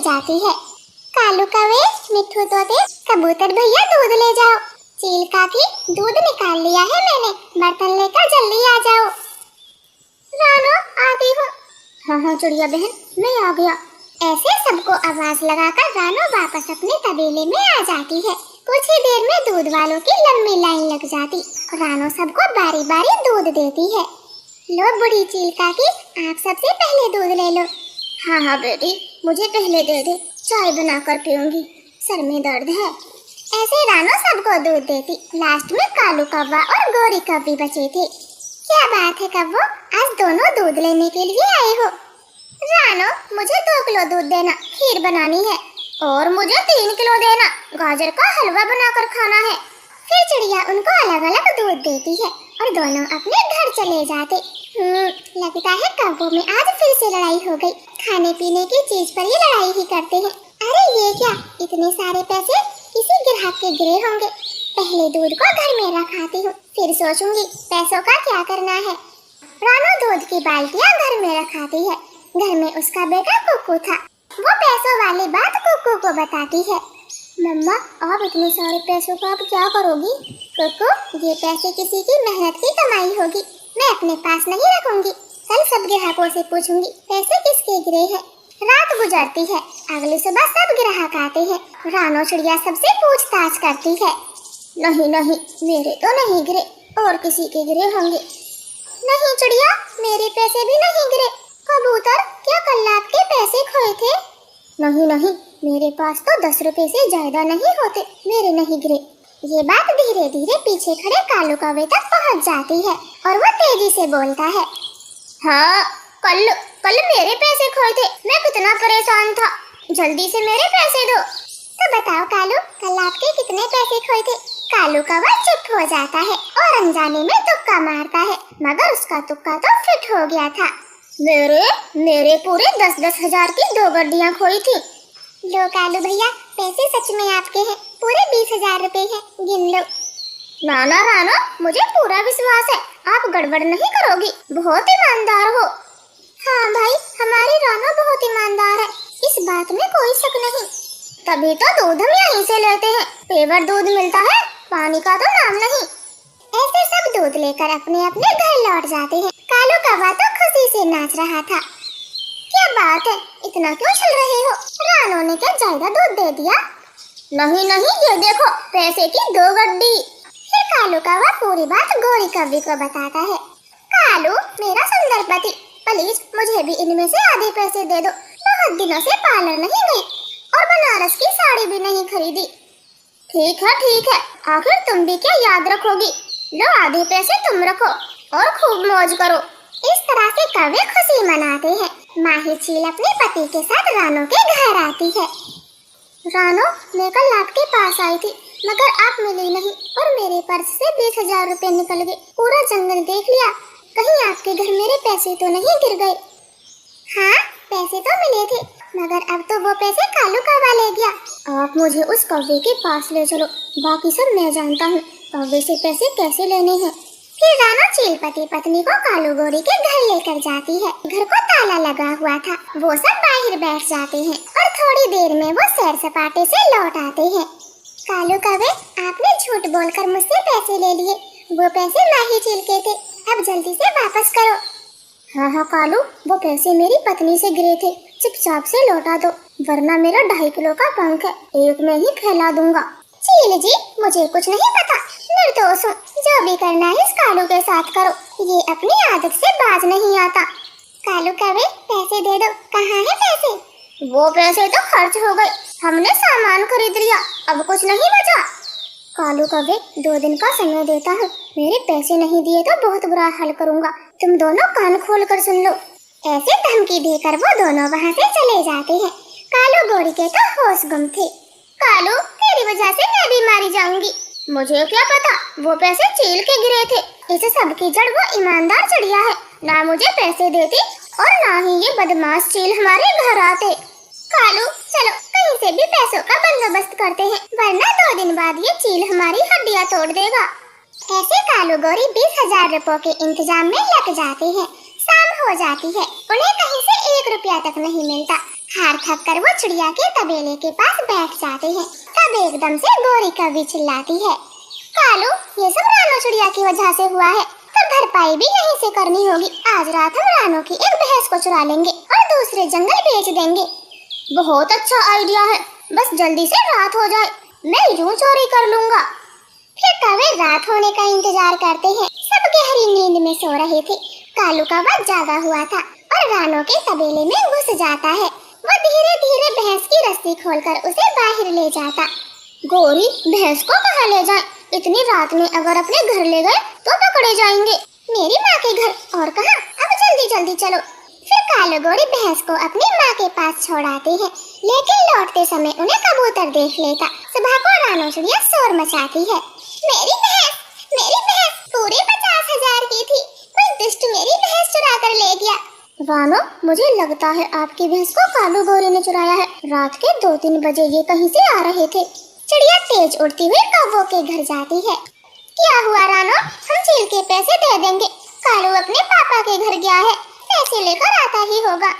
जाती है। कालू कौवे, मिट्ठू तोते, कबूतर भैया दूध ले जाओ। चील काकी, दूध निकाल लिया है मैंने, बर्तन लेकर जल्दी आ जाओ। रानो, आती हूँ। हाँ हाँ चिड़िया बहन, मैं आ गया। ऐसे सबको आवाज लगाकर रानो वापस अपने तबेले में आ जाती है। कुछ ही देर में दूध वालों की लंबी लाइन लग जाती। रानो सबको बारी बारी दूध देती है। लो बूढ़ी चील काकी, आप सबसे पहले दूध ले लो। हाँ हाँ बेटी, मुझे पहले दे दे, चाय बनाकर पीऊंगी, सर में दर्द है। ऐसे रानो सबको दूध देती। लास्ट में कालू कौवा और गोरी कौवी बचे थे। क्या बात है कौवो, आज दोनों दूध लेने के लिए आए हो। रानो, मुझे 2 किलो दूध देना, खीर बनानी है। और मुझे 3 किलो देना, गाजर का हलवा बनाकर खाना है। फिर चिड़िया उनको अलग अलग दूध देती है और दोनों अपने घर चले जाते। लगता है कौवों में आज फिर से लड़ाई हो गई। खाने पीने की चीज पर ही लड़ाई ही करते हैं। अरे ये क्या, इतने सारे पैसे किसी ग्राहक के गिरे होंगे। पहले दूध को घर में रखाती हूँ, फिर सोचूंगी पैसों का क्या करना है। रानो दूध की बाल्टियाँ घर में रखाती है। घर में उसका बेटा कुक्कू था। वो पैसों वाली बात कुक्कू को बताती है। मम्मा, आप इतने सारे पैसों का आप क्या करोगी? कुक्कू, ये पैसे किसी की मेहनत की कमाई होगी, मैं अपने पास नहीं रखूंगी। कल सब ग्राहकों से पूछूंगी पैसे किसके गिरे हैं। रात गुजरती है, अगली सुबह सब ग्राहक आते हैं। रानो चिड़िया सबसे पूछताछ करती है। नहीं नहीं, मेरे तो नहीं गिरे, और किसी के गिरे होंगे। नहीं चिड़िया, मेरे पैसे भी नहीं गिरे। कबूतर, क्या कल आपके पैसे खोए थे? नहीं नहीं, मेरे पास तो 10 रुपए से ज्यादा नहीं होते, मेरे नहीं गिरे। ये बात धीरे धीरे पीछे खड़े कालू कौवे तक पहुंच जाती है और वो तेजी से बोलता है। हाँ, कल मेरे पैसे खोए थे, मैं कितना परेशान था, जल्दी से मेरे पैसे दो। तो बताओ कालू, कल आपके कितने पैसे खोए थे? कालू कौवा चुप हो जाता है और अनजाने में तुक्का मारता है, मगर उसका तुक्का तो फिट हो गया था। मेरे पूरे 10-10 हजार की 2 गड्डियाँ खोई थी। लो कालू भैया, पैसे सच में आपके हैं, पूरे 20 हजार रुपए हैं, गिन लो। नाना राना, मुझे पूरा विश्वास है, आप गड़बड़ नहीं करोगी, बहुत ईमानदार हो। हाँ भाई, हमारी राना बहुत ईमानदार है, इस बात में कोई शक नहीं। तभी तो दूध हम यहीं से लेते हैं, पेवर दूध मिलता है, पानी का तो नाम नहीं। ऐसे सब दूध लेकर अपने अपने घर लौट जाते हैं। कालू कौवा तो खुशी से नाच रहा था। क्या बात है, इतना क्यों चल रहे हो? रानो ने क्या ज्यादा दूध दे दिया? नहीं नहीं, ये देखो, पैसे की 2 गड्डी। फिर कालू कौवा पूरी बात गोरी कौवी को बताता है। कालू, मेरा सुंदर पति, प्लीज मुझे भी इनमें से आधे पैसे दे दो। बहुत दिनों से पार्लर नहीं गई और बनारस की साड़ी भी नहीं खरीदी। ठीक है, आखिर तुम भी क्या याद रखोगी। लो, आधे पैसे तुम रखो और खूब मौज करो। इस तरह से कौवे खुशी मनाते हैं। माही चील अपने पति के साथ रानो के घर आती है। रानो, मैं कल आपके पास आई थी, मगर आप मिली नहीं और मेरे पर्स से 20 हजार रुपए निकल गए। पूरा जंगल देख लिया, कहीं आपके घर मेरे पैसे तो नहीं गिर गए? हाँ, पैसे तो मिले थे, मगर अब तो वो पैसे कालू कौवा ले गया। आप मुझे उस कौवे के पास ले चलो, बाकी सब मैं जानता हूँ, कौवे से पैसे कैसे लेने हैं। फिर रानो चील पति पत्नी को कालू गोरी के घर लेकर जाती है। घर को ताला लगा हुआ था, वो सब बाहर बैठ जाते हैं और थोड़ी देर में वो सैर सपाटे से लौट आते हैं। कालू कौवे, आपने झूठ बोलकर मुझसे पैसे ले लिए, वो पैसे माही चील के थे, अब जल्दी से वापस करो। हाँ कालू, वो पैसे मेरी पत्नी से गिरे थे, चुपचाप से लौटा दो, वरना मेरा 2.5 किलो का पंख है, एक में ही फैला दूंगा। चील जी, मुझे कुछ नहीं पता, निर्दोष हूँ, जो भी करना है इस कालू के साथ करो, ये अपनी आदत से बाज नहीं आता। कालू कौवे, पैसे दे दो, कहाँ है पैसे? वो पैसे तो खर्च हो गए, हमने सामान खरीद लिया, अब कुछ नहीं बचा। कालू कौवे, 2 दिन का समय देता हूँ, मेरे पैसे नहीं दिए तो बहुत बुरा हाल करूँगा, तुम दोनों कान खोल कर सुन लो। ऐसे धमकी देकर वो दोनों वहाँ से चले जाते हैं। कालू गोरी के तो होश गुम थे। कालू, तेरी वजह से मैं भी मारी जाऊंगी। मुझे क्या पता, वो पैसे चील के गिरे थे, इस सब की जड़ वो ईमानदार चिड़िया है, ना मुझे पैसे देती और ना ही ये बदमाश चील हमारे घर आते। कालू, चलो कहीं से भी पैसों का बंदोबस्त करते हैं, वरना 2 दिन बाद ये चील हमारी हड्डियाँ तोड़ देगा। ऐसे कालू गोरी 20 हजार रुपयों के इंतजाम में लग जाते हैं। शाम हो जाती है, उन्हें कहीं से 1 रुपया तक नहीं मिलता। हार थक कर वो चिड़िया के तबेले के पास बैठ जाते हैं। तब एकदम से गौरी कौवी चिल्लाती है, कालू, ये सब रानो चिड़िया की वजह से हुआ है, तो भरपाई भी यहीं से करनी होगी। आज रात हम रानो की एक भैंस को चुरा लेंगे और दूसरे जंगल बेच देंगे। बहुत अच्छा आइडिया है, बस जल्दी से रात हो जाए, मैं यूं चोरी कर लूंगा। फिर कौवे रात होने का इंतजार करते हैं। सब गहरी नींद में सो रहे थे। कालू कौवा जागा हुआ था और रानो के तबेले में घुस जाता है। वो धीरे धीरे भैंस की रस्सी खोलकर उसे बाहर ले जाता। गौरी, भैंस को कहाँ ले जाएं? इतनी रात में अगर अपने घर ले गए तो पकड़े जाएंगे। मेरी माँ के घर, और कहाँ? अब जल्दी जल्दी चलो। फिर कालू गौरी भैंस को अपनी माँ के पास छोड़ाते हैं, लेकिन लौटते समय उन्हें कबूतर देख लेता। सुबह को रानो चिड़िया शोर मचाती है, मेरी भैंस पूरे 50,000 की थी, कोई दुष्ट मेरी भैंस चुरा कर ले गया। रानो, मुझे लगता है आपकी भैंस को कालू गौरी ने चुराया है। रात के 2-3 बजे ये कहीं से आ रहे थे। चिड़िया तेज उड़ती हुई कौवों के घर जाती है। क्या हुआ रानो, हम चील के पैसे दे देंगे। कालू अपने पापा के घर गया है, पैसे लेकर आता ही होगा।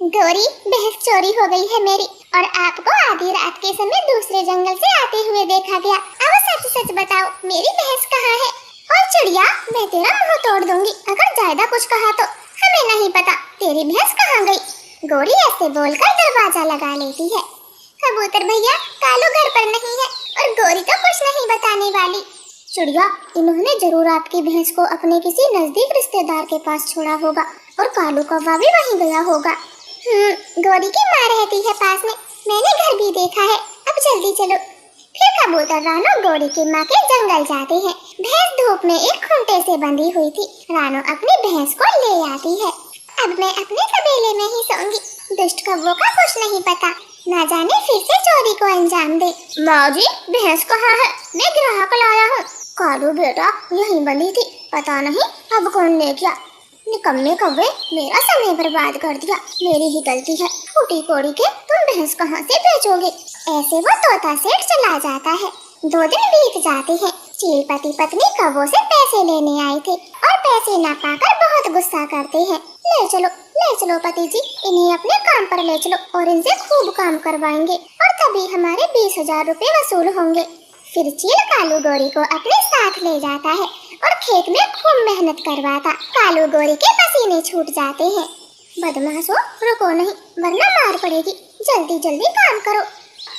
गौरी, भैंस चोरी हो गई है मेरी, और आपको आधी रात के समय दूसरे जंगल से आते हुए देखा गया। अब सच सच बताओ, मेरी भैंस कहाँ है? और चिड़िया, मैं तेरा मुंह तोड़ दूंगी अगर ज्यादा कुछ कहा तो। हमें नहीं पता तेरी भैंस कहाँ गई। गौरी ऐसे बोलकर दरवाजा लगा लेती है। कबूतर भैया, कालू घर पर नहीं है और गौरी तो कुछ नहीं बताने वाली। चिड़िया, इन्होंने जरूर आपकी भैंस को अपने किसी नजदीक रिश्तेदार के पास छोड़ा होगा और कालू कौवा भी वहीं गया होगा। गौरी की माँ रहती है पास में, मैंने घर भी देखा है। अब जल्दी चलो। फिर कबूतर रानो गौरी की माँ के जंगल जाते हैं। भैंस धूप में एक खूंटे से बंधी हुई थी। रानो अपनी भैंस को ले आती है। अब मैं अपने तबेले में ही सोऊंगी, दुष्ट कौवों का कुछ नहीं पता, ना जाने फिर से चोरी को अंजाम दे। माँ जी, भैंस कहाँ है? मैं ग्राहक लाया हूँ। कालू बेटा यहीं बंधी थी, पता नहीं अब कौन ले गया। निकम्मे कौवे, मेरा समय बर्बाद कर दिया, मेरी ही गलती है। फूटी कोड़ी के तुम भैंस कहाँ से बेचोगे? ऐसे वो तोता सेठ चला जाता है। 2 दिन बीत जाते हैं। चील पति पत्नी कौवों से पैसे लेने आए थे और पैसे न पाकर बहुत गुस्सा करते हैं। ले चलो पति जी, इन्हें अपने काम पर ले चलो और इनसे खूब काम करवाएंगे और तभी हमारे 20,000 रुपए वसूल होंगे। फिर चील कालू गौरी को अपने साथ ले जाता है और खेत में खूब मेहनत करवाता। कालू गौरी के पसीने छूट जाते हैं। बदमाशो, रुको नहीं वरना मार पड़ेगी, जल्दी जल्दी काम करो।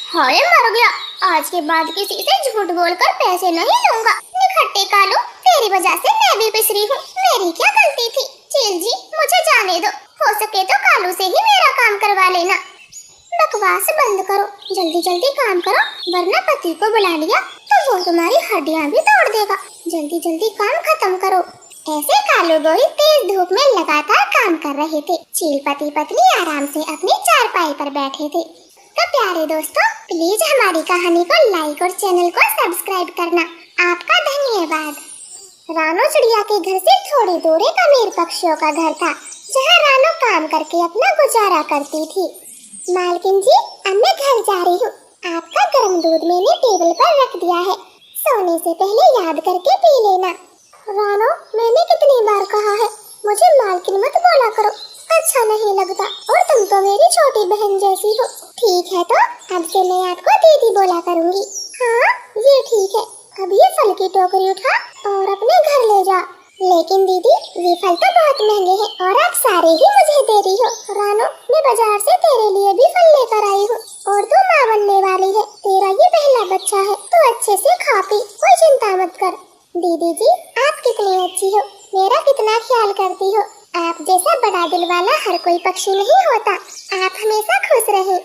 हाय, मर गया, आज के बाद किसी से झूठ बोलकर पैसे नहीं लूंगा। निखट्टे कालू, तेरी वजह से मैं भी पिसरी हूँ, मेरी क्या गलती थी? चील जी, मुझे जाने दो, हो सके तो कालू से ही मेरा काम करवा लेना। बकवास बंद करो, जल्दी जल्दी काम करो, वरना पति को बुला लिया तो वो तुम्हारी हड्डियां भी तोड़ देगा। जल्दी जल्दी काम खत्म करो। ऐसे कालू गौरी तेज धूप में लगातार काम कर रहे थे। चील पति पत्नी आराम से अपनी चारपाई पर बैठे थे। तो प्यारे दोस्तों, प्लीज हमारी कहानी को लाइक और चैनल को सब्सक्राइब करना। आपका धन्यवाद। रानो चिड़िया के घर से थोड़ी दूर एक अमीर पक्षियों का घर था, जहाँ रानो काम करके अपना गुजारा करती थी। मालकिन जी, अब मैं घर जा रही हूँ, आपका गर्म दूध मैंने टेबल पर रख दिया है, सोने से पहले याद करके पी लेना। रानो, मैंने कितनी बार कहा है मुझे मालकिन मत बोला करो, अच्छा नहीं लगता, और तुम तो मेरी छोटी बहन जैसी हो। ठीक है, तो अब से मैं आपको दीदी बोला करूँगी। हाँ, ये ठीक है। अब ये फल की टोकरी उठा और अपने घर ले जा। लेकिन दीदी, ये फल तो बहुत महंगे हैं और आप सारे ही मुझे दे रही हो। रानो, मैं बाजार से तेरे लिए भी फल लेकर आई हूँ और तू माँ बनने वाली है। तेरा ये पहला बच्चा है, तू अच्छे से खा पी, कोई चिंता मत कर। दीदी जी, आप कितनी अच्छी हो, मेरा कितना ख्याल करती हो। आप जैसा बड़ा दिल वाला हर कोई पक्षी नहीं होता। आप हमेशा खुश रहे।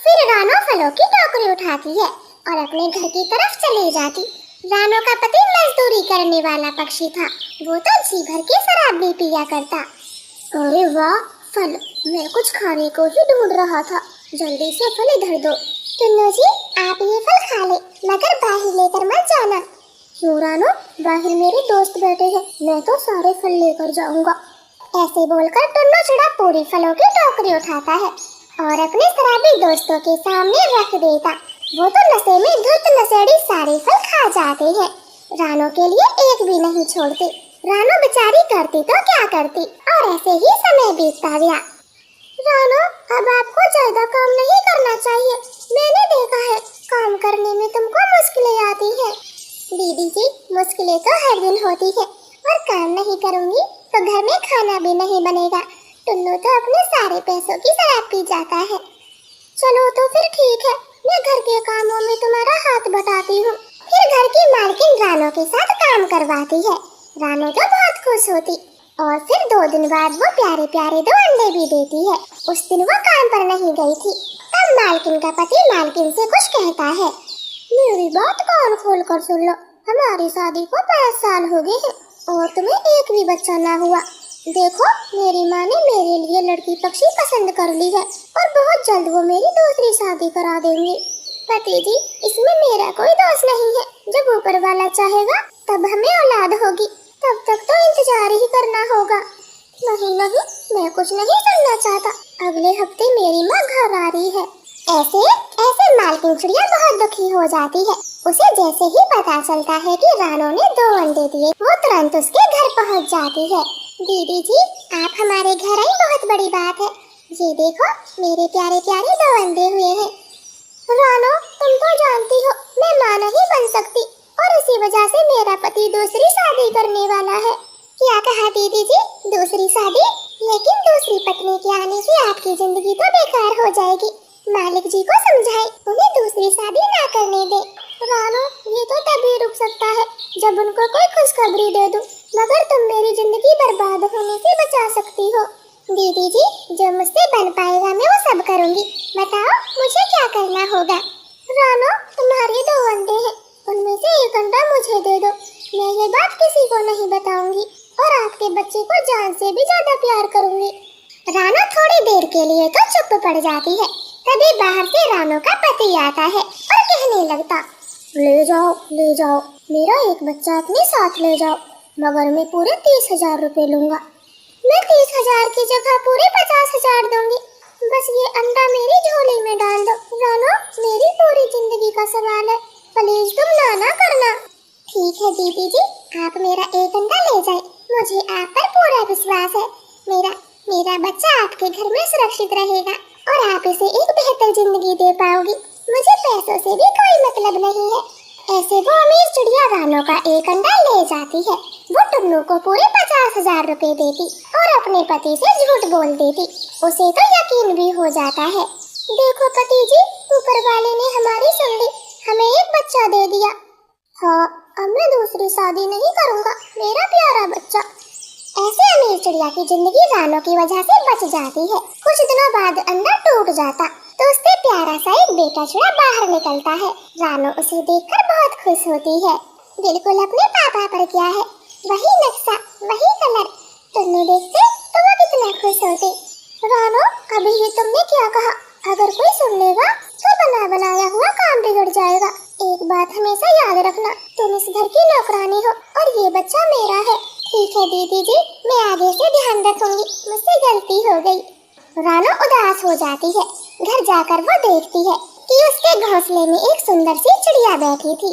फिर रानो फलों की टोकरी उठाती है और अपने घर की तरफ चली जाती। रानो का पति मजदूरी करने वाला पक्षी था, वो तो जी भर के शराब भी पिया करता। अरे वाह, फल, मैं कुछ खाने को ही ढूंढ रहा था, जल्दी से फल इधर दो। टुन्नू जी, आप ये फल खा ले, मगर बाहर लेकर मत जाना। क्यों रानो, बाहर मेरे दोस्त बैठे हैं, मैं तो सारे फल लेकर जाऊंगा। ऐसे बोलकर टुन्नू चिड़ा पूरी फलों की टोकरी उठाता है और अपने शराबी दोस्तों के सामने रख देता। वो तो नशे में धुत नशेड़ी सारे फल खा जाते हैं, रानो के लिए एक भी नहीं छोड़ते। रानो बेचारी करती तो क्या करती, और ऐसे ही समय बीतता गया। रानो, अब आपको ज्यादा काम नहीं करना चाहिए। मैंने देखा है काम करने में तुमको मुश्किलें आती है। दीदी जी, मुश्किलें तो हर दिन होती है और काम नहीं करूंगी तो घर में खाना भी नहीं बनेगा। टुन्नू तो अपने सारे पैसों की शराब पी जाता है। चलो तो फिर ठीक है, मैं घर के कामों में तुम्हारा हाथ बटाती हूँ। फिर घर की मालकिन रानो के साथ काम करवाती है। रानो तो बहुत खुश होती और फिर 2 दिन बाद वो प्यारे प्यारे 2 अंडे भी देती है। उस दिन वो काम पर नहीं गई थी। तब मालकिन का पति मालकिन से कुछ कहता है। मेरी बात कान खोल कर सुन लो। हमारी शादी को 5 साल हो गए हैं और तुम्हें एक भी बच्चा ना हुआ। देखो, मेरी माँ ने मेरे लिए लड़की पक्षी पसंद कर ली है और बहुत जल्द वो मेरी दूसरी शादी करा देंगे। पति जी, इसमें मेरा कोई दोष नहीं है। जब ऊपर वाला चाहेगा तब हमें औलाद होगी, तब तक तो इंतजार ही करना होगा। नहीं नहीं, मैं कुछ नहीं सुनना चाहता। अगले हफ्ते मेरी माँ घर आ रही है। ऐसे ऐसे मालकिन चिड़िया बहुत दुखी हो जाती है। उसे जैसे ही पता चलता है कि रानो ने 2 अंडे दिए, वो तुरंत उसके घर पहुंच जाती है। दीदी जी, आप हमारे घर आई बहुत बड़ी बात है। ये देखो, मेरे प्यारे प्यारे 2 अंडे हुए हैं। रानो, तुम तो जानती हो मैं माँ नहीं बन सकती और इसी वजह से मेरा पति दूसरी शादी करने वाला है। क्या कहा दीदी जी? दूसरी शादी? लेकिन दूसरी पत्नी के आने से आपकी जिंदगी तो बेकार हो जाएगी। मालिक जी को समझाएं, उन्हें दूसरी शादी ना करने दे। रानो, ये तो तभी रुक सकता है जब उनको कोई खुशखबरी दे दूं, मगर तुम मेरी जिंदगी बर्बाद होने से बचा सकती हो। दीदी जी, जो मुझसे बन पाएगा मैं वो सब करूंगी। बताओ, मुझे क्या करना होगा? रानो, तुम्हारे 2 अंडे हैं, उनमें से 1 अंडा मुझे दे दो। मैं ये बात किसी को नहीं बताऊंगी और आपके बच्चे को जान से भी ज्यादा प्यार करूंगी। रानो थोड़ी देर के लिए तो चुप पड़ जाती है। तभी बाहर से रानो का पति आता है और कहने लगता, ले जाओ, मेरा एक बच्चा अपने साथ ले जाओ, मगर मैं पूरे 30,000 रुपए लूंगा। मैं 30,000 की जगह पूरे 50,000 दूंगी। बस ये अंडा मेरी झोली में डाल दो। रानो, मेरी पूरी जिंदगी का सवाल है, प्लीज तुम ना करना। ठीक है दीदी जी, आप मेरा 1 अंडा ले जाए, मुझे आप पर पूरा विश्वास है। मेरा बच्चा आपके घर में सुरक्षित रहेगा और आप इसे एक बेहतर जिंदगी दे पाओगी। मुझे पैसों से भी कोई मतलब नहीं है। ऐसे वो अमीर चिड़िया रानो का 1 अंडा ले जाती है। वो टुन्नू को पूरे 50,000 रुपए देती और अपने पति से झूठ बोल देती। उसे तो यकीन भी हो जाता है। देखो पति जी, ऊपर वाले ने हमारी सुन ली, हमें एक बच्चा दे दिया। हाँ, अब मैं दूसरी शादी नहीं करूँगा, मेरा प्यारा बच्चा। ऐसे अमीर चिड़िया की जिंदगी रानो की वजह से बच जाती है। कुछ दिनों बाद अंडा टूट जाता तो उससे प्यारा सा एक बेटा चिड़िया बाहर निकलता है। रानो उसे देखकर बहुत खुश होती है। बिल्कुल अपने पापा पर क्या है, वही नक्शा, वही कलर। तुमने देखते तो वो कितना खुश होते। रानो, अभी ये तुमने क्या कहा? अगर कोई सुन लेगा तो बना बनाया हुआ काम बिगड़ जाएगा। एक बात हमेशा याद रखना, तुम इस घर की नौकरानी हो और ये बच्चा मेरा है। ठीक है दीदी जी, मैं आगे से ध्यान रखूंगी, मुझसे गलती हो गई। रानो उदास हो जाती है। घर जाकर वो देखती है कि उसके घोंसले में एक सुंदर सी चिड़िया बैठी थी।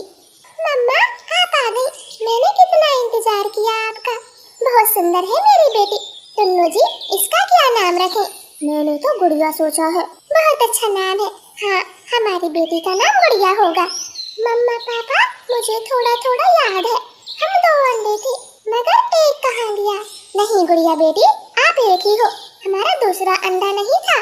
मम्मा, आप आ गई, मैंने कितना इंतजार किया आपका। बहुत सुंदर है मेरी बेटी। टुन्नू जी, इसका क्या नाम रखें? मैंने तो गुड़िया सोचा है, बहुत अच्छा नाम है। हाँ, हमारी बेटी का नाम गुड़िया होगा। मम्मा पापा, मुझे थोड़ा थोड़ा याद है, हम 2 अंडे थे मगर एक कहाँ गया? नहीं गुड़िया बेटी, आप एक ही हो, हमारा दूसरा अंडा नहीं था।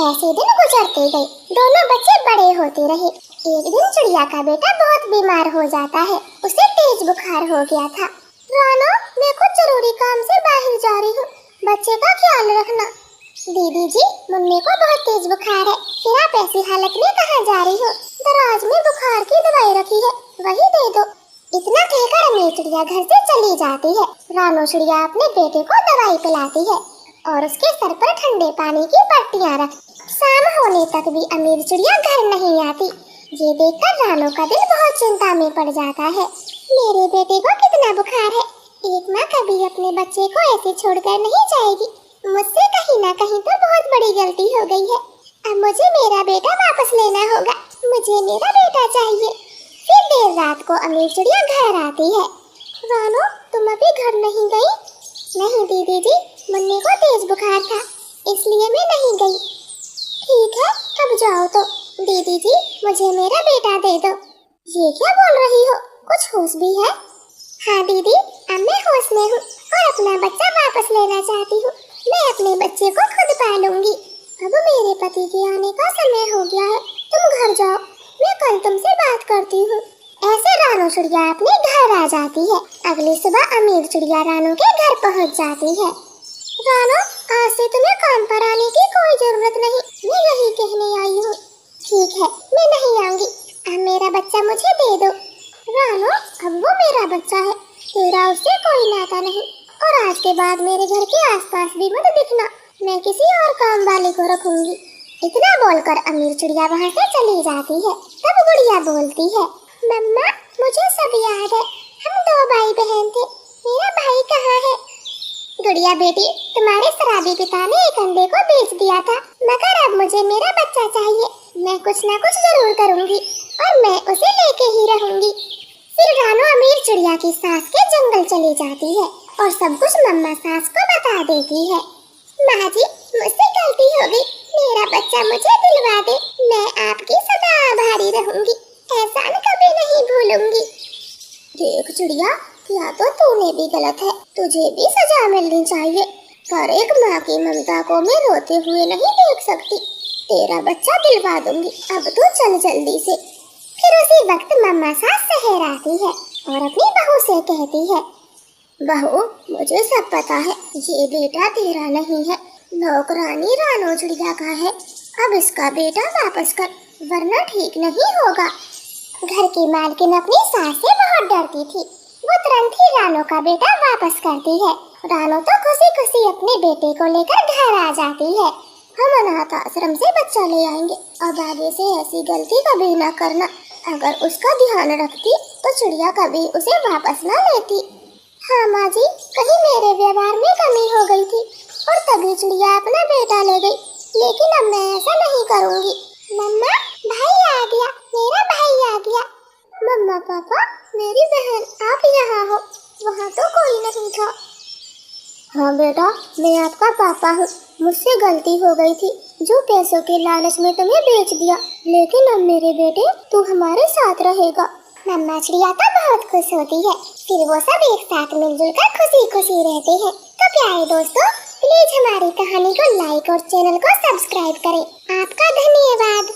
ऐसे दिन गुजरते गए, दोनों बच्चे बड़े होते रहे। एक दिन चिड़िया का बेटा बहुत बीमार हो जाता है, उसे तेज बुखार हो गया था। रानो, मैं कुछ जरूरी काम से बाहर जा रही हूँ, बच्चे का ख्याल रखना। दीदी जी, मुन्ने को बहुत तेज बुखार है, फिर आप ऐसी हालत में कहाँ जा रही हो? दराज में बुखार की दवाई रखी है, वही दे दो। इतना कहकर अमीर चिड़िया घर से चली जाती है। रानो चिड़िया अपने बेटे को दवाई पिलाती है और उसके सर पर ठंडे पानी की पट्टियां रख। शाम होने तक भी अमीर चिड़िया घर नहीं आती। ये देखकर रानो का दिल बहुत चिंता में पड़ जाता है। मेरे बेटे को कितना बुखार है, एक माँ कभी अपने बच्चे को ऐसे छोड़कर नहीं जाएगी। मुझसे कहीं ना कहीं तो बहुत बड़ी गलती हो गई है। अब मुझे मेरा बेटा वापस लेना होगा, मुझे मेरा बेटा चाहिए। फिर देर रात को अमीर चिड़िया घर आती है। रानो, तुम अभी घर नहीं गई? नहीं दीदी जी, मुन्ने को तेज बुखार था, इसलिए मैं नहीं गई। ठीक है, अब जाओ तो। दीदी जी, मुझे मेरा बेटा दे दो। ये क्या बोल रही हो? कुछ होश भी है? हाँ दीदी, अब मैं होश में हूँ और अपना बच्चा वापस लेना चाहती हूँ। मैं अपने बच्चे को खुद पालूंगी। अब मेरे पति के आने का समय हो गया है। तुम घर जाओ, मैं कल तुमसे बात करती हूँ। ऐसे रानो चिड़िया अपने घर आ जाती है। अगली सुबह अमीर चिड़िया रानो के घर पहुँच जाती है। रानो, आज से तुम्हें काम पर आने की कोई जरूरत नहीं, मैं यही कहने आई हूँ। ठीक है, मैं नहीं आऊंगी। अब मेरा बच्चा मुझे दे दो। रानो, अब वो मेरा बच्चा है, तेरा उससे कोई नाता नहीं। और आज के बाद मेरे घर के आसपास भी मत दिखना, मैं किसी और काम वाले को रखूंगी। इतना बोलकर अमीर चिड़िया वहाँ से चली जाती है। तब गुड़िया बोलती है, मम्मा, मुझे सब याद है, हम 2 भाई बहन थे, मेरा भाई कहाँ है? गुड़िया बेटी, तुम्हारे शराबी पिता ने एक अंडे को बेच दिया था, मगर अब मुझे मेरा बच्चा चाहिए। मैं कुछ न कुछ जरूर करूंगी और मैं उसे लेके ही रहूंगी। फिर रानो अमीर चिड़िया की सास के जंगल चली जाती है और सब कुछ मम्मा सास को बता देती है। माँ जी, मुझसे गलती हो गई, मेरा बच्चा मुझे दिलवा दे, मैं आपकी सदा आभारी रहूंगी, एहसान कभी नहीं भूलूंगी। देख चिड़िया, या तो तूने भी गलत है, तुझे भी सजा मिलनी चाहिए, पर एक माँ की ममता को मैं रोते हुए नहीं देख सकती। तेरा बच्चा दिलवा दूंगी, अब तू चल जल्दी से। फिर उसी वक्त मम्मा सास शहर आती है और अपनी बहू से कहती है, बहू, मुझे सब पता है, ये बेटा तेरा नहीं है, नौकरानी रानो चिड़िया का है। अब इसका बेटा वापस कर, वरना ठीक नहीं होगा। घर की मालकिन अपनी सास से बहुत डरती थी। वो तुरंत ही रानो का बेटा वापस करती है। रानो तो खुशी खुशी अपने बेटे को लेकर घर आ जाती है। हम अनाथ आश्रम से बच्चा ले आएंगे, अब आगे से ऐसी गलती कभी न करना। अगर उसका ध्यान रखती तो चिड़िया कभी उसे वापस न लेती। हाँ माँ जी, कहीं मेरे व्यवहार में कमी हो गई थी और तभी चिड़िया अपना बेटा ले गई, लेकिन अब मैं ऐसा नहीं करूँगी। मम्मा, भाई आ गया, मेरा भाई आ गया। मम्मा, पापा, मेरी बहन, आप यहाँ हो, वहाँ तो कोई नहीं था। हाँ बेटा, मैं आपका पापा हूँ, मुझसे गलती हो गई थी, जो पैसों के लालच में तुम्हें बेच दिया, लेकिन अब मेरे बेटे तू हमारे साथ रहेगा। मम्मा चिड़िया तो बहुत खुश होती है। फिर वो सब एक साथ मिलजुल कर खुशी खुशी रहते हैं। तो प्यारे दोस्तों, प्लीज हमारी कहानी को लाइक और चैनल को सब्सक्राइब करें। आपका धन्यवाद।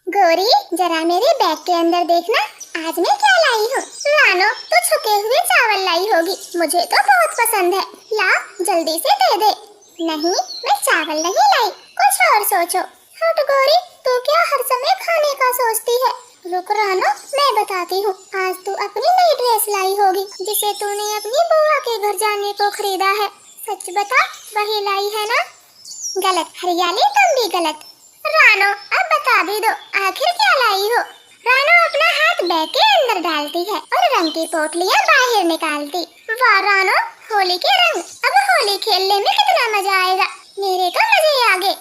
गौरी, जरा मेरे बैग के अंदर देखना, आज मैं क्या लाई हूँ। रानो, तो छुके हुए चावल लाई होगी, मुझे तो बहुत पसंद है, ला जल्दी से दे दे। नहीं, मैं चावल नहीं लाई, कुछ और सोचो। हट गौरी, तू क्या हर समय खाने का सोचती है? रुक रानो, मैं बताती हूँ। आज तू अपनी नई ड्रेस लाई होगी, जिसे तूने अपनी बुआ के घर जाने को खरीदा है। सच बता, वही लाई है ना? गलत हरियाली, तुम भी गलत। रानो, अब बता भी दो, आखिर क्या लाई हो? रानो अपना हाथ बैग के अंदर डालती है और रंग की पोटलियाँ बाहर निकालती। वाह रानो, होली के रंग, अब होली खेलने में कितना मजा आएगा, मेरे तो मजे आ गए।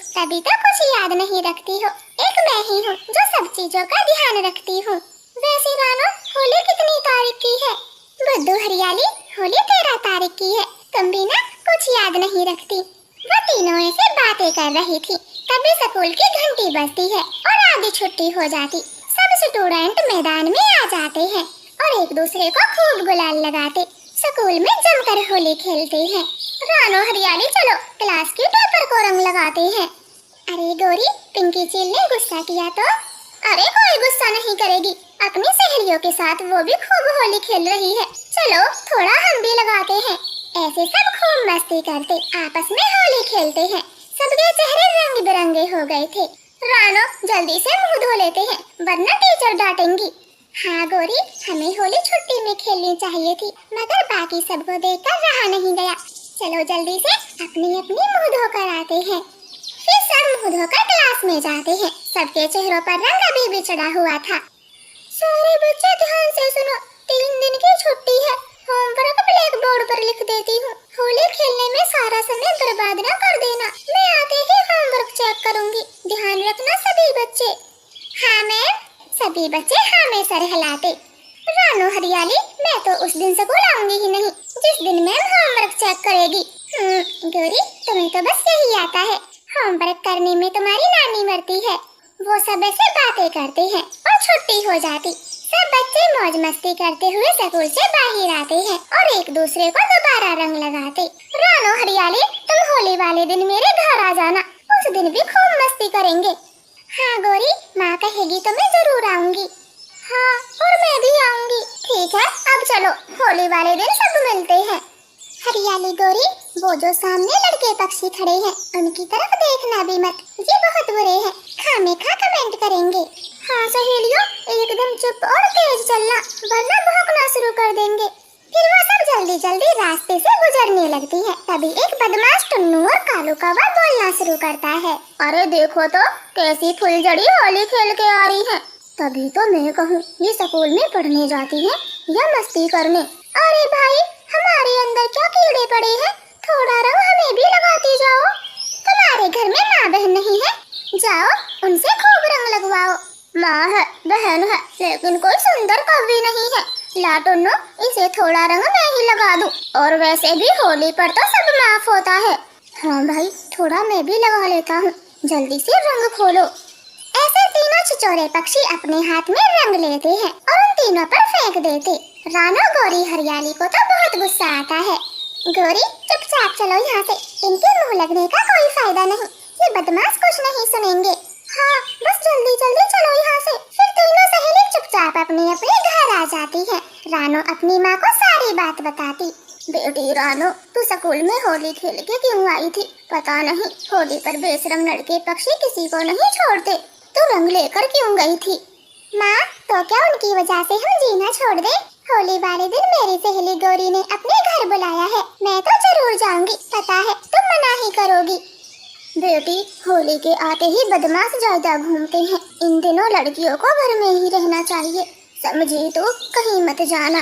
तभी तो कुछ याद नहीं रखती हो, एक मैं ही हूँ जो सब चीजों का ध्यान रखती हूँ। वैसे रानो, होली कितनी तारीख की है? बुद्धू हरियाली, होली 13 तारीख की है, तुम भी ना कुछ याद नहीं रखती। वो तीनों ऐसे बातें कर रही थी, तभी स्कूल की घंटी बजती है और आधी छुट्टी हो जाती। सब स्टूडेंट मैदान में आ जाते हैं और एक दूसरे को खूब गुलाल लगाते स्कूल में जमकर होली खेलते हैं। रानो हरियाली, चलो क्लास की टॉपर को रंग लगाते हैं। अरे गौरी, पिंकी चील ने गुस्सा किया तो? अरे कोई गुस्सा नहीं करेगी, अपनी सहेलियों के साथ वो भी खूब होली खेल रही है, चलो थोड़ा हम भी लगाते हैं। ऐसे सब खूब मस्ती करते आपस में होली खेलते हैं। सबके चेहरे रंग बिरंगे हो गए थे। रानो, जल्दी से मुंह धो लेते हैं, वरना टीचर डांटेंगी। हाँ गौरी, हमें होली छुट्टी में खेलनी चाहिए थी, मगर बाकी सबको देखकर रहा नहीं गया। चलो जल्दी से अपनी अपनी मुंह धोकर आते हैं। फिर सब मुंह धोकर क्लास में जाते हैं। सबके चेहरों पर रंग अभी भी चढ़ा हुआ था। सारे बच्चे ध्यान से सुनो, 3 दिन की छुट्टी है, होमवर्क ब्लैक बोर्ड पर लिख देती हूँ। होली खेलने में सारा समय बर्बाद न कर देना, मैं आते ही होमवर्क चेक करूँगी, ध्यान रखना सभी बच्चे। हाँ मैम। सभी बच्चे हाँ में सर हिलाते। रानो हरियाली, मैं तो उस दिन स्कूल आऊंगी ही नहीं जिस दिन मैम होमवर्क चेक करेगी। गौरी, तुम्हें तो करती है। वो सब ऐसे बातें करते हैं और छुट्टी हो जाती। सब बच्चे मौज मस्ती करते हुए स्कूल से बाहर आते हैं और एक दूसरे को दोबारा रंग लगाते। रानो हरियाली, तुम होली वाले दिन मेरे घर आ जाना, उस दिन भी खूब मस्ती करेंगे। हाँ गौरी, माँ कहेगी तो मैं जरूर आऊंगी। हाँ, और मैं भी आऊंगी। ठीक है, अब चलो होली वाले दिन सब मिलते हैं। हरियाली गौरी, वो जो सामने लड़के पक्षी खड़े हैं उनकी तरफ देखना भी मत, ये बहुत बुरे हैं, खामेखा कमेंट करेंगे। हाँ सहेलियों, एकदम चुप और तेज चलना, वरना भौंकना शुरू कर देंगे। फिर वो सब जल्दी जल्दी रास्ते से गुजरने लगती हैं। तभी एक बदमाश टुन्नू और कालू कौवा बोलना शुरू करता है। अरे देखो तो कैसी फुलझड़ी होली खेल के आ रही है। तभी तो मैं कहूँ ये स्कूल में पढ़ने जाती है या मस्ती करने। अरे भाई, हमारे अंदर क्या कीड़े पड़े हैं, थोड़ा रंग हमें भी लगाती जाओ। तुम्हारे घर में माँ बहन नहीं है, जाओ उनसे खूब रंग लगवाओ। माँ है, बहन है, लेकिन कोई सुंदर कवि नहीं है। ला टुन्नू, इसे थोड़ा रंग मैं ही लगा दूं। और वैसे भी होली पर तो सब माफ होता है। हाँ भाई, थोड़ा मैं भी लगा लेता हूँ, जल्दी से रंग खोलो। ऐसे तीनों छिछोरे पक्षी अपने हाथ में रंग लेते हैं और उन तीनों पर फेंक देते। रानो, गौरी, हरियाली को तो बहुत गुस्सा आता है। गौरी, चुपचाप चलो यहाँ से, इनके मुंह लगने का कोई फायदा नहीं, ये बदमाश कुछ नहीं सुनेंगे। हाँ, बस जल्दी जल्दी चलो यहाँ से। फिर तीनों सहेली चुपचाप अपने अपने घर आ जाती है। रानो अपनी माँ को सारी बात बताती। बेटी रानो, तू स्कूल में होली खेल के क्यों आई थी? पता नहीं होली पर बेशरम लड़के पक्षी किसी को नहीं छोड़ते, तू रंग लेकर क्यों गई थी? माँ, तो क्या उनकी वजह से हम जीना छोड़ दे? होली वाले दिन मेरी सहेली गौरी ने अपने घर बुलाया है, मैं तो जरूर जाऊंगी, पता है तुम मना ही करोगी। बेटी, होली के आते ही बदमाश ज्यादा घूमते हैं, इन दिनों लड़कियों को घर में ही रहना चाहिए, समझी तो कहीं मत जाना।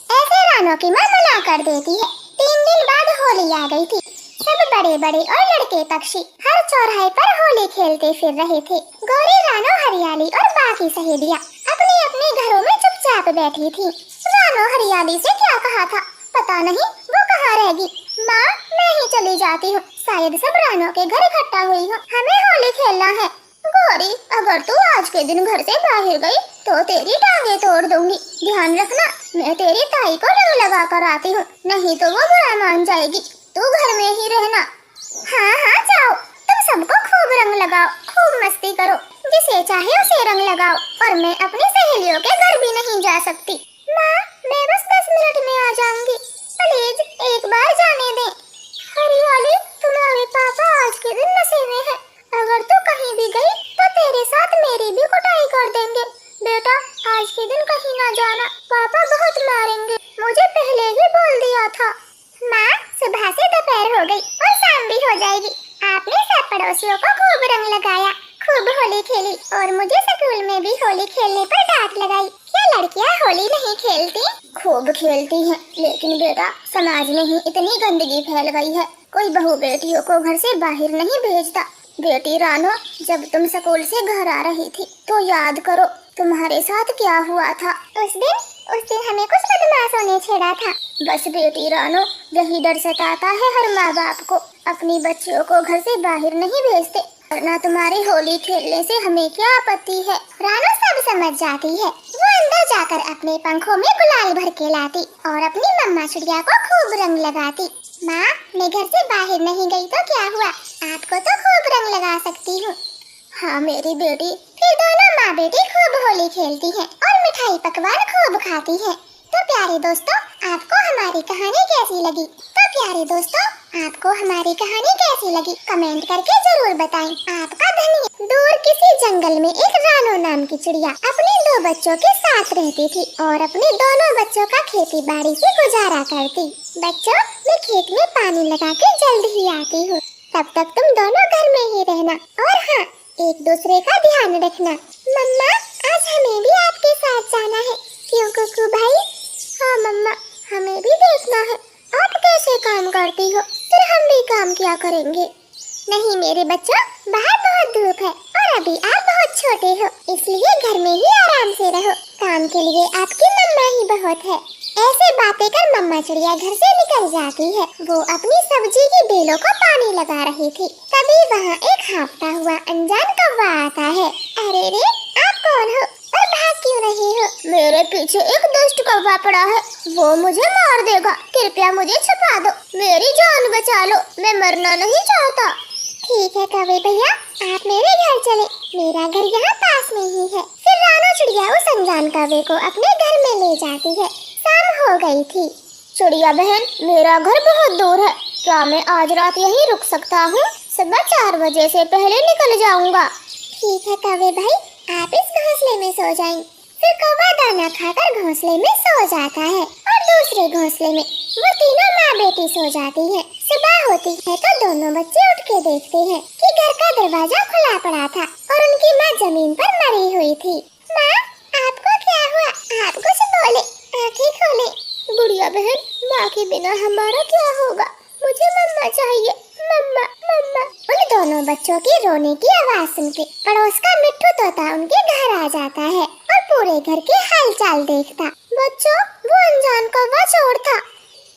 ऐसे रानो की माँ मना कर देती है। 3 दिन बाद होली आ गई थी। सब बड़े बड़े और लड़के पक्षी हर चौराहे पर होली खेलते फिर रहे थे। गौरी, रानो, हरियाली और बाकी सहेलियाँ अपने अपने घरों में चुपचाप बैठी थी। रानो हरियाली से क्या कहा था, पता नहीं वो कहाँ रहेगी। माँ, मैं ही चली जाती हूँ, शायद सब रानो के घर इकट्ठा हुई हो, हमें होली खेलना है। गौरी, अगर तू आज के दिन घर से बाहर गई तो तेरी टांगे तोड़ दूंगी, ध्यान रखना। मैं तेरी ताई को रंग लगा कर आती हूँ, नहीं तो वो बुरा मान जाएगी, तू घर में ही रहना। हाँ हाँ जाओ, तुम सबको खूब रंग लगाओ, खूब मस्ती करो, जिसे चाहे उसे रंग लगाओ, और मैं अपनी सहेलियों के घर भी नहीं जा सकती। माँ, मैं बस 10 मिनट में आ जाऊंगी, प्लीज एक बार जाने दें। हरियाली, तुम्हारे पापा आज के दिन नशे में हैं, अगर तू कहीं भी गई तो तेरे साथ मेरी भी कुटाई कर देंगे। बेटा, आज के दिन कहीं ना जाना, पापा बहुत मारेंगे, मुझे पहले ही बोल दिया था। माँ, सुबह से दोपहर हो गई और शाम भी हो जाएगी, आपने सब पड़ोसियों को खूब रंग लगाया, खूब होली खेली, और मुझे स्कूल में भी होली खेलने पर डांट लगाई। क्या लड़कियाँ होली नहीं खेलती? खूब खेलती हैं, लेकिन बेटा समाज में ही इतनी गंदगी फैल गई है, कोई बहू बेटियों को घर से बाहर नहीं भेजता। बेटी रानो, जब तुम स्कूल से घर आ रही थी तो याद करो तुम्हारे साथ क्या हुआ था। उस दिन हमें कुछ बदमाशों ने छेड़ा था। बस बेटी रानो, यही डर सताता है हर माँ बाप को, अपनी बच्चियों को घर से बाहर नहीं भेजते, वरना तुम्हारी होली खेलने से हमें क्या आपत्ति है। रानो सब समझ जाती है, वो अंदर जाकर अपने पंखों में गुलाल भर के लाती और अपनी मम्मा चिड़िया को खूब रंग लगाती। माँ, मैं घर से बाहर नहीं गई तो क्या हुआ, आपको तो खूब रंग लगा सकती हूँ। हाँ मेरी बेटी, फिर दोनों माँ बेटी खूब होली खेलती हैं और मिठाई पकवान खूब खाती हैं। तो प्यारे दोस्तों, आपको हमारी कहानी कैसी लगी? कमेंट करके जरूर बताएं। आपका धन्यवाद। दूर किसी जंगल में एक रानो नाम की चिड़िया अपने 2 बच्चों के साथ रहती थी और अपने दोनों बच्चों का खेती बाड़ी से गुजारा करती। बच्चों, मैं खेत में पानी लगा के जल्द ही आती हूँ, तब तक तुम दोनों घर में ही रहना, और हाँ, एक दूसरे का ध्यान रखना। मम्मा, आज हमें भी आपके साथ जाना है, क्यों कुकू भाई? हाँ मम्मा, हमें भी देखना है आप कैसे काम करती हो, फिर हम भी काम किया करेंगे। नहीं मेरे बच्चों, बाहर बहुत धूप है और अभी आप बहुत छोटे हो, इसलिए घर में ही आराम से रहो, काम के लिए आपकी मम्मा ही बहुत है। ऐसे बातें कर मम्मा चिड़िया घर से निकल जाती है। वो अपनी सब्जी की बेलों को पानी लगा रही थी। तभी वहाँ एक हाँफता हुआ अनजान कौवा आता है। अरे रे, आप कौन हो और भाग क्यों रहे हो? मेरे पीछे एक दुष्ट कौवा पड़ा है, वो मुझे मार देगा। कृपया मुझे छुपा दो, मेरी जान बचा लो, मैं मरना नहीं चाहता। ठीक है कौवे भैया, आप मेरे घर चले, मेरा घर यहाँ पास में ही है। फिर रानो चिड़िया उस अनजान कौवे को अपने घर में ले जाती है। शाम हो गई थी। चिड़िया बहन, मेरा घर बहुत दूर है, क्या मैं आज रात यहीं रुक सकता हूँ? सुबह 4 बजे से पहले निकल जाऊंगा। ठीक है कौवे भाई, आप इस घोंसले में सो जाएं। फिर कौवा दाना खाकर घोंसले में सो जाता है और दूसरे घोंसले में वो तीनों माँ बेटी सो जाती है। सुबह होती है तो दोनों बच्चे उठ के देखते हैं कि घर का दरवाजा खुला पड़ा था और उनकी माँ जमीन पर मरी हुई थी। माँ, आपको क्या हुआ? आप कुछ बोले, आंखें खोले। गुड़िया बहन, माँ के बिना हमारा क्या होगा? मुझे मम्मा चाहिए, मम्मा मम्मा। उन दोनों बच्चों की रोने की आवाज सुन के पड़ोस का मिट्ठू तोता उनके घर आ जाता है और पूरे घर के हालचाल देखता। बच्चों, वो अनजान कौवा चोर था,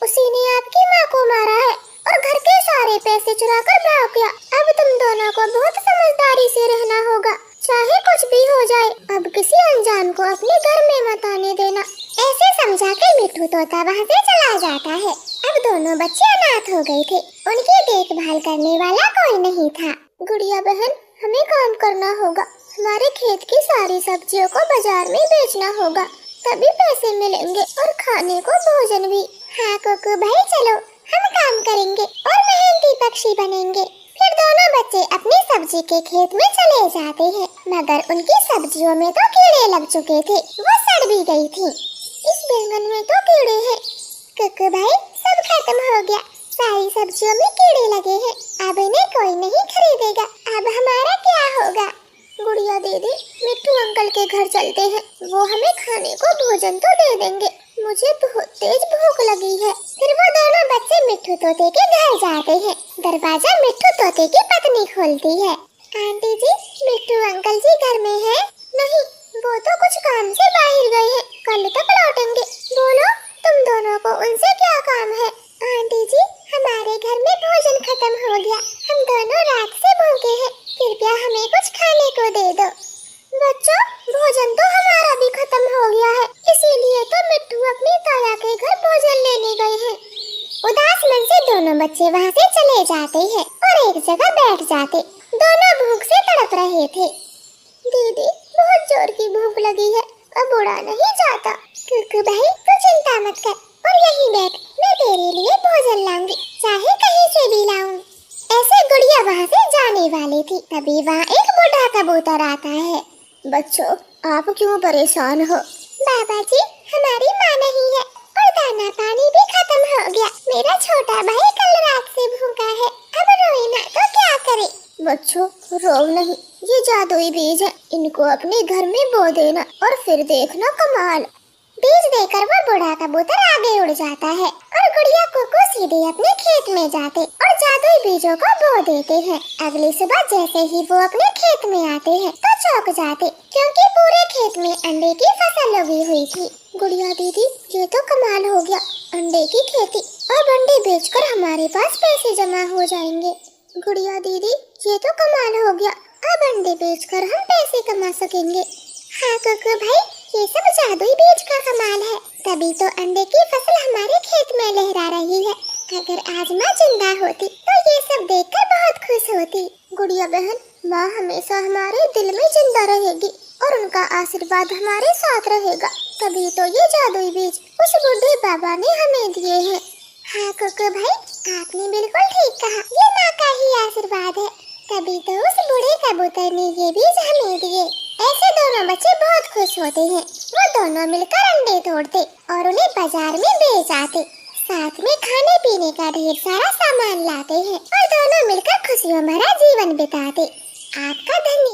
उसी ने आपकी माँ को मारा है और घर के सारे पैसे चुरा कर भाग गया। अब तुम दोनों को बहुत समझदारी से रहना होगा, चाहे कुछ भी हो जाए। अब किसी अनजान को अपने घर में मत आने देना। ऐसे समझा के मिट्ठू तोता वहाँ से चला जाता है। अब दोनों बच्चे अनाथ हो गए थे, उनकी देखभाल करने वाला कोई नहीं था। गुड़िया बहन, हमें काम करना होगा, हमारे खेत की सारी सब्जियों को बाजार में बेचना होगा, तभी पैसे मिलेंगे और खाने को भोजन भी। हाँ कुकू भाई, चलो हम काम करेंगे और मेहनती पक्षी बनेंगे। फिर दोनों बच्चे अपनी सब्जी के खेत में चले जाते हैं, मगर उनकी सब्जियों में तो कीड़े लग चुके थे, वो सड़ भी गई थी। इस बैंगन में तो कीड़े हैं। कुकू भाई, सब खत्म हो गया, सारी सब्जियों में कीड़े लगे हैं, अब इन्हें कोई नहीं खरीदेगा। अब हमारा क्या होगा? गुड़िया दीदी, मिट्टू अंकल के घर चलते हैं, वो हमें खाने को भोजन तो दे देंगे, मुझे बहुत तेज भूख लगी है। फिर वो दोनों बच्चे मिट्टू तोते के घर जाते हैं। दरवाजा मिट्टू तोते की पत्नी खोलती है। आंटी जी, मिट्टू अंकल जी घर में है? नहीं, वो तो कुछ काम से बाहर गए हैं, कल तक लौटेंगे। बोलो, तुम दोनों को उनसे क्या काम है? आंटी जी, हमारे घर में भोजन खत्म हो गया, हम दोनों रात से भूखे हैं, कृपया हमें कुछ खाने को दे दो। बच्चों, भोजन तो हमारा भी खत्म हो गया है, इसीलिए तो मिट्टू अपनी ताया के घर भोजन लेने गए हैं। उदास मन से दोनों बच्चे वहाँ से चले जाते हैं और एक जगह बैठ जाते। दोनों भूख से तड़प रहे थे। दीदी, बहुत जोर की भूख लगी है, अब उड़ा नहीं जाता। कुकू भाई, तू चिंता मत कर और यहीं बैठ, मैं तेरे लिए भोजन लाऊंगी, चाहे कहीं से भी लाऊं। ऐसे गुड़िया वहाँ से जाने वाली थी, तभी वहाँ एक बूढ़ा कबूतर आता है। बच्चों, आप क्यों परेशान हो? बाबा जी, हमारी माँ नहीं है और दाना पानी भी खत्म हो गया। मेरा छोटा भाई कल रात से भूखा है, अब रोए ना तो क्या करे? बच्चों, रो नहीं, ये जादुई बीज है, इनको अपने घर में बो देना और फिर देखना कमाल। बीज देकर वो बूढ़ा कबूतर आगे उड़ जाता है और गुड़िया कुकू सीधे अपने खेत में जाते और जादुई बीजों को बो देते हैं। अगली सुबह जैसे ही वो अपने खेत में आते हैं तो चौंक जाते, क्योंकि पूरे खेत में अंडे की फसल लगी हुई थी। गुड़िया दीदी, ये तो कमाल हो गया, अंडे की खेती, अब अंडे बेचकर हमारे पास पैसे जमा हो जाएंगे। गुड़िया दीदी, ये तो कमाल हो गया, अब अंडे बेचकर हम पैसे कमा सकेंगे। हाँ कुकू भाई, ये सब जादुई बीज का कमाल है, तभी तो अंडे की फसल हमारे खेत में लहरा रही है। अगर आज माँ जिंदा होती तो ये सब देखकर बहुत खुश होती। गुड़िया बहन, माँ हमेशा हमारे दिल में जिंदा रहेगी और उनका आशीर्वाद हमारे साथ रहेगा, तभी तो ये जादुई बीज उस बूढ़े बाबा ने हमें दिए हैं। हाँ कुकू भाई, आपने बिल्कुल ठीक कहा, ये माँ का ही आशीर्वाद है, तभी तो उस बूढ़े कबूतर ने ये बीज हमें दिए। ऐसे दोनों बच्चे बहुत खुश होते हैं, वो दोनों मिलकर अंडे तोड़ते और उन्हें बाजार में बेच आते, साथ में खाने पीने का ढेर सारा सामान लाते हैं और दोनों मिलकर खुशियों भरा जीवन बिताते। आपका धन्यवाद।